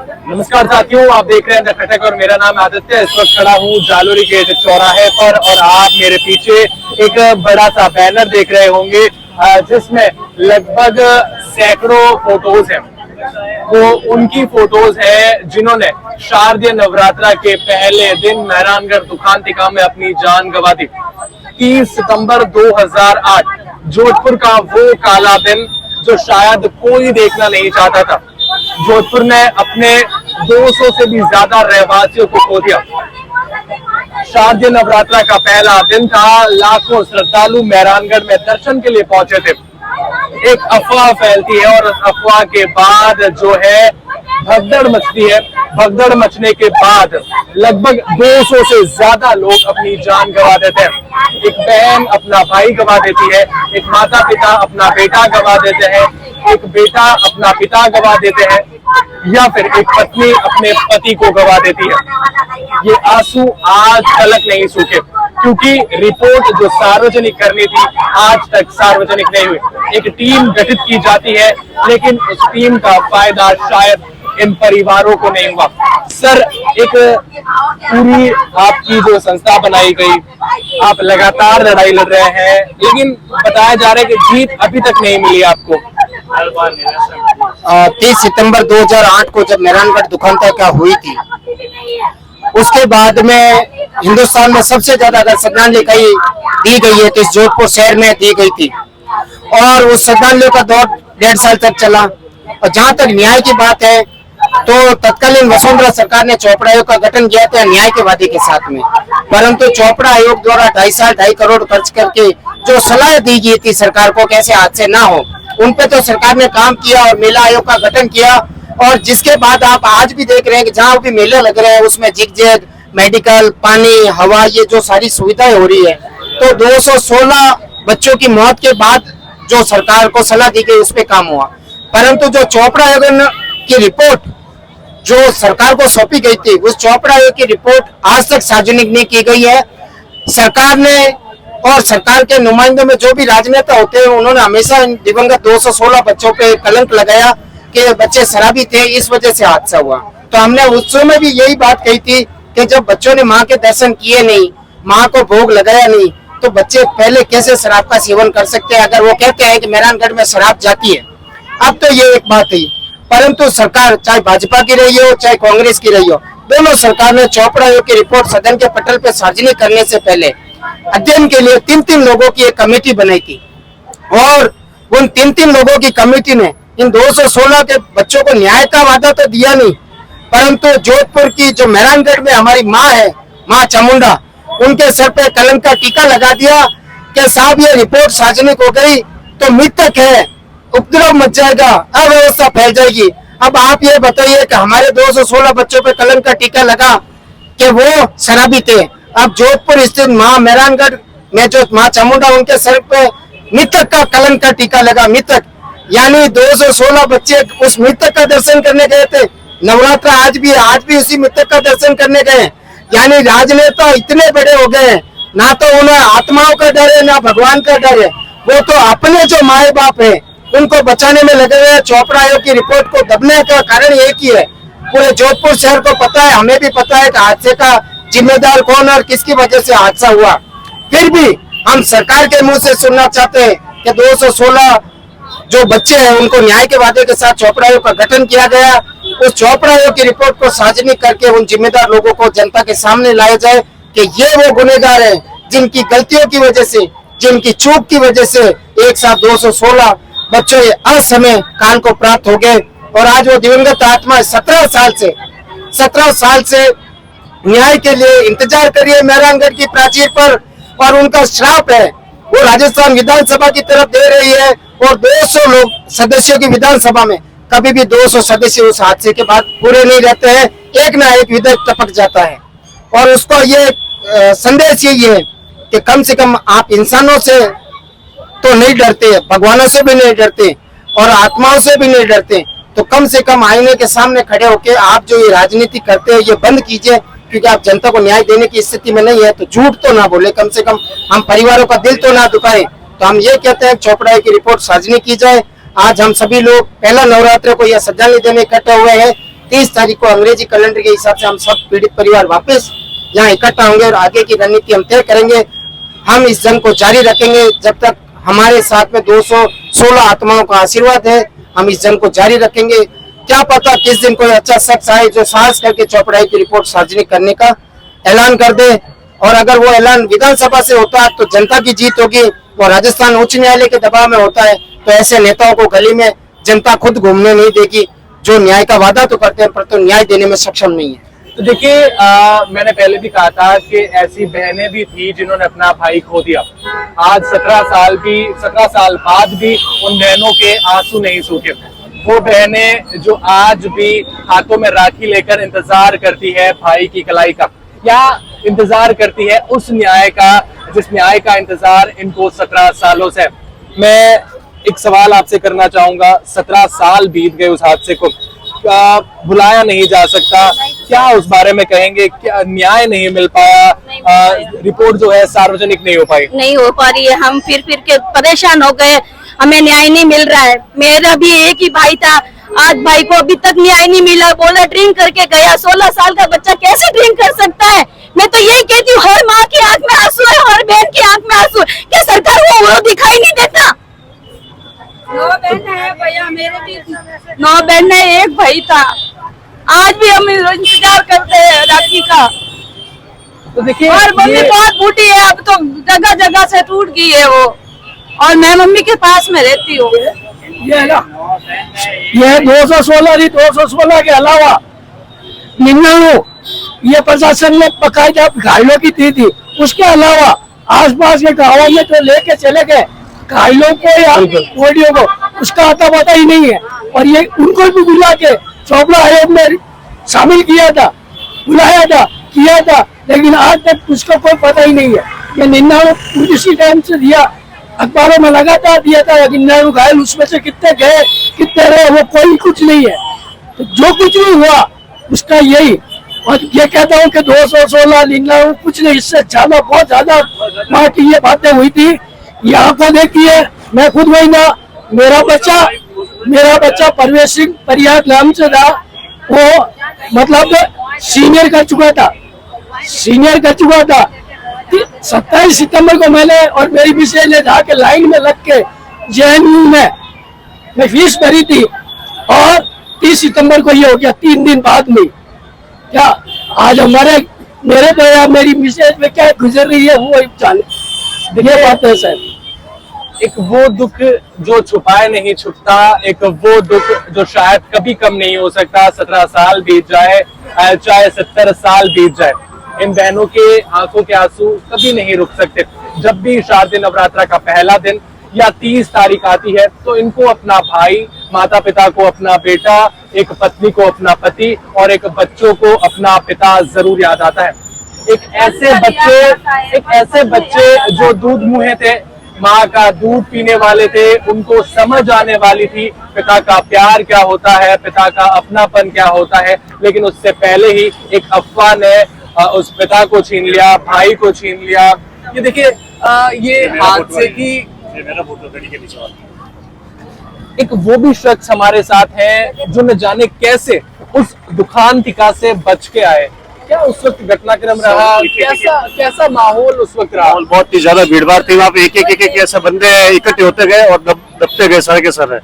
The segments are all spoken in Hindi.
नमस्कार साथियों, आप देख रहे हैं द खटक और मेरा नाम आदित्य। इस वक्त खड़ा हूँ जालोरी के चौराहे पर और आप मेरे पीछे एक बड़ा सा बैनर देख रहे होंगे जिसमें लगभग सैकड़ों फोटोज हैं। वो उनकी फोटोज हैं जिन्होंने शारदीय नवरात्रा के पहले दिन मेहरानगढ़ दुखांतिका में अपनी जान गंवा दी। 30 सितंबर 2008 जोधपुर का वो काला दिन जो शायद कोई देखना नहीं चाहता था। जोधपुर ने अपने 200 से भी ज्यादा रहवासियों को खो दिया। शारदीय नवरात्रा का पहला दिन था। लाखों श्रद्धालु मेहरानगढ़ में दर्शन के लिए पहुंचे थे। एक अफवाह फैलती है और अफवाह के बाद जो है भगदड़ मचती है। भगदड़ मचने के बाद लगभग 200 से ज्यादा लोग अपनी जान गंवा देते हैं। एक बहन अपना भाई गंवा देती है, एक माता पिता अपना बेटा गंवा देते हैं, एक बेटा अपना पिता गंवा देते हैं, या फिर एक पत्नी अपने पति को गंवा देती है। ये आंसू आज तलक नहीं सूखे क्योंकि रिपोर्ट जो सार्वजनिक करनी थी आज तक सार्वजनिक नहीं हुई। एक टीम गठित की जाती है लेकिन उस टीम का फायदा शायद इन परिवारों को नहीं हुआ। सर, एक पूरी आपकी जो संस्था बनाई गई, आप लगातार लड़ाई लड़ रहे हैं लेकिन बताया जा रहा है कि जीत अभी तक नहीं मिली आपको। 30 सितंबर 2008 को जब मेहरानगढ़ दुखांतिका हुई थी, उसके बाद में हिंदुस्तान में सबसे ज्यादा अगर श्रद्धांजलि दी गई है तो इस जोधपुर शहर में दी गई थी और उस श्रद्धांजलि का दौर 1.5 साल तक चला। और जहां तक न्याय की बात है तो तत्कालीन वसुंधरा सरकार ने चोपड़ा आयोग का गठन किया था न्याय के वादे के साथ में, परंतु चोपड़ा आयोग द्वारा 2.5 करोड़ खर्च करके जो सलाह दी गई थी सरकार को कैसे हादसे ना हो, उन पे तो सरकार ने काम किया और मेला आयोग का गठन किया। और जिसके बाद आप आज भी देख रहे हैं कि जहाँ भी मेले लग रहे हैं उसमें जिग मेडिकल, पानी, हवा, ये जो सारी सुविधाएं हो रही है। तो 216 बच्चों की मौत के बाद जो सरकार को सलाह दी गई उस पर काम हुआ, परंतु जो चोपड़ा आयोग की रिपोर्ट जो सरकार को सौंपी गई थी उस चोपड़ा आयोग की रिपोर्ट आज तक सार्वजनिक नहीं की गई है। सरकार ने और सरकार के नुमाइंदों में जो भी राजनेता होते हैं उन्होंने हमेशा दिवंगत 216 बच्चों पे कलंक लगाया कि बच्चे शराबी थे, इस वजह से हादसा हुआ। तो हमने उस समय भी यही बात कही थी कि जब बच्चों ने माँ के दर्शन किए नहीं, माँ को भोग लगाया नहीं, तो बच्चे पहले कैसे शराब का सेवन कर सकते हैं अगर वो कहते हैं कि मेहरानगढ़ में शराब जाती है। अब तो ये एक बात है, परंतु सरकार चाहे भाजपा की रही हो चाहे कांग्रेस की रही हो, दोनों सरकार ने चोपड़ा आयोग की रिपोर्ट सदन के पटल पर सार्वजनिक करने से पहले अध्ययन के लिए 3 लोगों की एक कमेटी बनाई थी और उन 3 लोगों की कमेटी ने इन 216 के बच्चों को न्याय का वादा तो दिया नहीं, परंतु जोधपुर की जो मेहरानगढ़ में हमारी माँ है, माँ चामुंडा, उनके सर पे कलंक का टीका लगा दिया कि साहब ये रिपोर्ट सार्वजनिक हो गई तो मृतक है, उपद्रव मच जाएगा, अव्यवस्था फैल जाएगी। अब आप ये बताइए कि हमारे 216 बच्चों पे कलंक का टीका लगा कि वो शराबी थे। अब जोधपुर स्थित माँ मेहरानगढ़ में जो माँ चामुंडा, उनके सर पे मृतक का कलंक का टीका लगा। मृतक यानी 216 बच्चे उस मृतक का दर्शन करने गए थे। नवरात्रा आज भी उसी मृतक का दर्शन करने गए। यानी राजनेता इतने बड़े हो गए, ना तो उन्हें आत्माओं का डर है ना भगवान का डर है, वो तो अपने जो माए बाप है उनको बचाने में लगे हुए हैं। चोपड़ा आयोग की रिपोर्ट को दबने का कारण एक ही है, पूरे जोधपुर शहर को पता है, हमें भी पता है कि हादसे का जिम्मेदार कौन और किसकी वजह से हादसा हुआ। फिर भी हम सरकार के मुंह से सुनना चाहते हैं कि 216 जो बच्चे हैं उनको न्याय के वादे के साथ चोपड़ा आयोग का गठन किया गया। उस चोपड़ा आयोग की रिपोर्ट को सार्वजनिक करके उन जिम्मेदार लोगों को जनता के सामने लाया जाए कि ये वो गुनहगार हैं जिनकी गलतियों की वजह से, जिनकी चूक की वजह से एक साथ 216 बच्चों असमय काल को प्राप्त हो गए। और आज वो दिवंगत आत्मा 17 साल से न्याय के लिए इंतजार करिए मेहरानगढ़ की प्राचीर पर, और उनका श्राप है वो राजस्थान विधानसभा की तरफ दे रही है। और 200 लोग सदस्यों की विधानसभा में कभी भी 200 सदस्य उस हादसे के बाद पूरे नहीं रहते हैं, एक ना एक विधेयक टपक जाता है। और उसको ये संदेश यही है कि कम से कम आप इंसानों से तो नहीं डरते, भगवानों से भी नहीं डरते और आत्माओं से भी नहीं डरते, तो कम से कम आईने के सामने खड़े होकर आप जो ये राजनीति करते हैं ये बंद कीजिए, क्योंकि आप जनता को न्याय देने की स्थिति में नहीं है। तो झूठ तो ना बोले, कम से कम हम परिवारों का दिल तो ना दुखाएं। तो हम ये कहते हैं चोपड़ा आयोग की रिपोर्ट सार्वजनिक की जाए। आज हम सभी लोग पहला नवरात्र को यह श्रद्धांजलि देने इकट्ठे हुए हैं 30 तारीख को अंग्रेजी कैलेंडर के हिसाब से हम सब पीड़ित परिवार वापस यहाँ इकट्ठा होंगे और आगे की रणनीति हम तय करेंगे। हम इस जंग को जारी रखेंगे जब तक हमारे साथ में 216 आत्माओं का आशीर्वाद है। हम इस जंग को जारी रखेंगे। क्या पता किस दिन कोई अच्छा शख्स आए जो साहस करके चौपड़ाई की रिपोर्ट सार्वजनिक करने का ऐलान कर दे, और अगर वो ऐलान विधानसभा से होता है तो जनता की जीत होगी, और राजस्थान उच्च न्यायालय के दबाव में होता है तो ऐसे नेताओं को गली में जनता खुद घूमने नहीं देगी, जो न्याय का वादा तो करते हैं पर तो न्याय देने में सक्षम नहीं है। तो देखिए, मैंने पहले भी कहा था कि ऐसी बहनें भी थी जिन्होंने अपना भाई खो दिया। आज 17 साल बाद भी उन बहनों के आंसू नहीं सूखे। वो बहनें जो आज भी हाथों में राखी लेकर इंतजार करती है भाई की कलाई का, या इंतजार करती है उस न्याय का जिस न्याय का इंतजार इनको 17 सालों से। मैं एक सवाल आपसे करना चाहूंगा, 17 साल बीत गए उस हादसे को, बुलाया नहीं जा सकता, क्या उस बारे में कहेंगे? क्या न्याय नहीं मिल पाया? रिपोर्ट जो है सार्वजनिक नहीं हो पाई? नहीं हो पा रही है। हम फिर के परेशान हो गए, हमें न्याय नहीं मिल रहा है। मेरा भी एक ही भाई था, आज भाई को अभी तक न्याय नहीं मिला। बोला ड्रिंक करके गया। 16 साल का बच्चा कैसे ड्रिंक कर सकता है? मैं तो यही कहती हूँ, हर माँ की आंख में आंसू है, हर बहन की आंख में आंसू है। क्या सरकार वो दिखाई नहीं देता? 9 बहन है भैया, मेरे भी 9 बहन है, एक भाई था। आज भी हम इंतजार करते हैं राखी का। तो देखिए, और मम्मी बहुत बूढ़ी है, अब तो जगह जगह से टूट गई है वो, और मैं मम्मी के पास में रहती हूँ। ये ना, ये 216 नहीं, 216 के अलावा 99 ये प्रशासन ने बकायदा घायलों की दी थी। उसके अलावा आसपास के गाँवों में तो लेके चले गए घायलों को या बॉडियों को, उसका आता पता ही नहीं है। और ये उनको भी बुला के चोपड़ा आयोग में शामिल किया था, बुलाया था, किया था, लेकिन आज तक उसका कोई पता ही नहीं है। ये 99 उसी टाइम से दिया, अखबारों में लगातार दिया था, लेकिन 99 घायल उसमें से कितने गए कितने रहे वो कोई कुछ नहीं है। तो जो कुछ भी हुआ उसका यही, और ये कहता हूँ कि 216 99 कुछ नहीं, इससे ज्यादा बहुत ज्यादा वहाँ की ये बातें हुई थी। यहाँ को देखिए, मैं खुद वही ना, मेरा बच्चा परवेश सिंह परियार नाम से था, वो मतलब सीनियर कर चुका था। 27 सितंबर को मैंने और मेरी मिसेज ने जाके लाइन में लग के JNU में मैं फीस भरी थी, और 30 सितंबर को ये हो गया, 3 दिन बाद में। क्या आज मेरे तो या मेरी मिसेज में क्या गुजर रही है वो जाने। ये बात है सर, एक वो दुख जो छुपाए नहीं छुपता, एक वो दुख जो शायद कभी कम नहीं हो सकता। 17 साल बीत जाए, चाहे 70 साल बीत जाए, इन बहनों के आंखों के आंसू कभी नहीं रुक सकते। जब भी शारदीय नवरात्रा का पहला दिन या 30 तारीख आती है तो इनको अपना भाई, माता पिता को अपना बेटा, एक पत्नी को अपना पति और एक बच्चों को अपना पिता जरूर याद आता है। एक ऐसे बच्चे जो दूध मुहे थे, माँ का दूध पीने वाले थे, उनको समझ आने वाली थी पिता का प्यार क्या होता है, पिता का अपनापन क्या होता है। लेकिन उससे पहले ही एक अफवाह ने उस पिता को छीन लिया, भाई को छीन लिया। ये देखिए, ये हादसे की एक वो भी शख्स हमारे साथ है जो न जाने कैसे उस दुखांतिका से बच के आए। क्या उस वक्त घटनाक्रम रहा, कैसा माहौल उस वक्त रहा? माहौल बहुत ही ज्यादा भीड़ भाड़ थी वहाँ पे, एक ऐसे बंदे इकट्ठे होते गए और दबते गए सारे के सारे,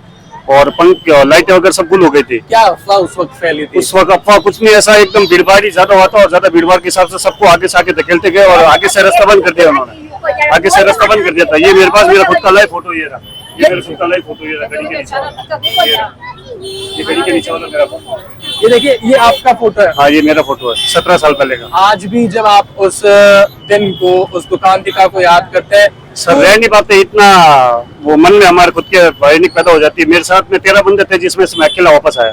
और पंख लाइटें वगैरह सब गुल हो गई थी। क्या अफवाह उस वक्त फैली थी? उस वक्त अफवाह कुछ नहीं, ऐसा एकदम भीड़ भाड़ ही ज्यादा हुआ था, और ज्यादा भीड़ भाड़ के हिसाब से सबको आगे से आगे धकेलते गए और आगे से रास्ता बंद कर दिया उन्होंने, आगे से रास्ता बंद कर दिया था। ये मेरे पास मेरा खुद का लाइव फोटो ये रहा, ये मेरा खुद का लाइव फोटो ये रहा, गाड़ी के नीचे ये गाड़ी के नीचे वाला मेरा फोटो। ये देखिए, ये आपका फोटो है? हाँ, ये मेरा फोटो है, 17 साल पहले का। आज भी जब आप उस दिन को, उस दुकानदिका को याद करते हैं सर, रह नहीं पाते, इतना वो मन में हमारे खुद के भयानिक पैदा हो जाती है। मेरे साथ में 13 बंदे थे जिसमें से मैं अकेला वापस आया।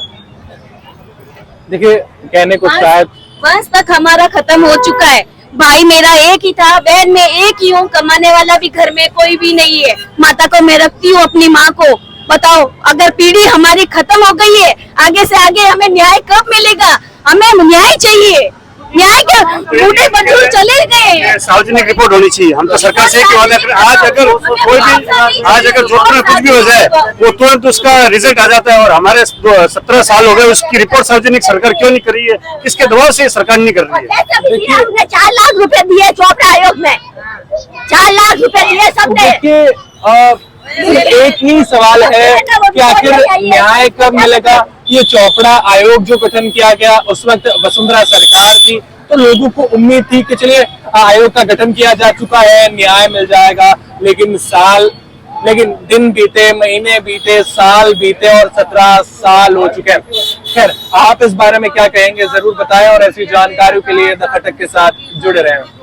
देखिए, कहने को शायद वंश तक हमारा खत्म हो चुका है। भाई मेरा एक ही था, बहन में एक ही हूँ, कमाने वाला भी घर में कोई भी नहीं है। माता को मैं रखती हूँ, अपनी माँ को। बताओ, अगर पीढ़ी हमारी खत्म हो गई है, आगे से आगे हमें न्याय कब मिलेगा? हमें न्याय चाहिए, न्याय के बूढ़े मंजूर चले गए। ये सार्वजनिक रिपोर्ट होनी चाहिए। हम तो सरकार से कहते हैं आज अगर कोई भी आज अगर जोधपुर में कुछ भी हो जाए वो तुरंत उसका रिजल्ट आ जाता है और हमारे 17 साल हो गए उसकी रिपोर्ट सार्वजनिक सरकार क्यों नहीं कर रही है? किसके दबाव से सरकार नहीं कर रही है? हमने 4 लाख रुपए दिए चोपड़ा आयोग में, 4 लाख रुपए दिए सबने। देखिए एक ही सवाल है कि आखिर न्याय कब मिलेगा। ये चोपड़ा आयोग जो गठन किया गया उस वक्त वसुंधरा सरकार थी तो लोगों को उम्मीद थी कि चलिए आयोग का गठन किया जा चुका है, न्याय मिल जाएगा। लेकिन दिन बीते, महीने बीते, साल बीते और 17 साल हो चुके हैं। खैर आप इस बारे में क्या कहेंगे जरूर बताएं और ऐसी जानकारियों के लिए द खटक के साथ जुड़े रहें।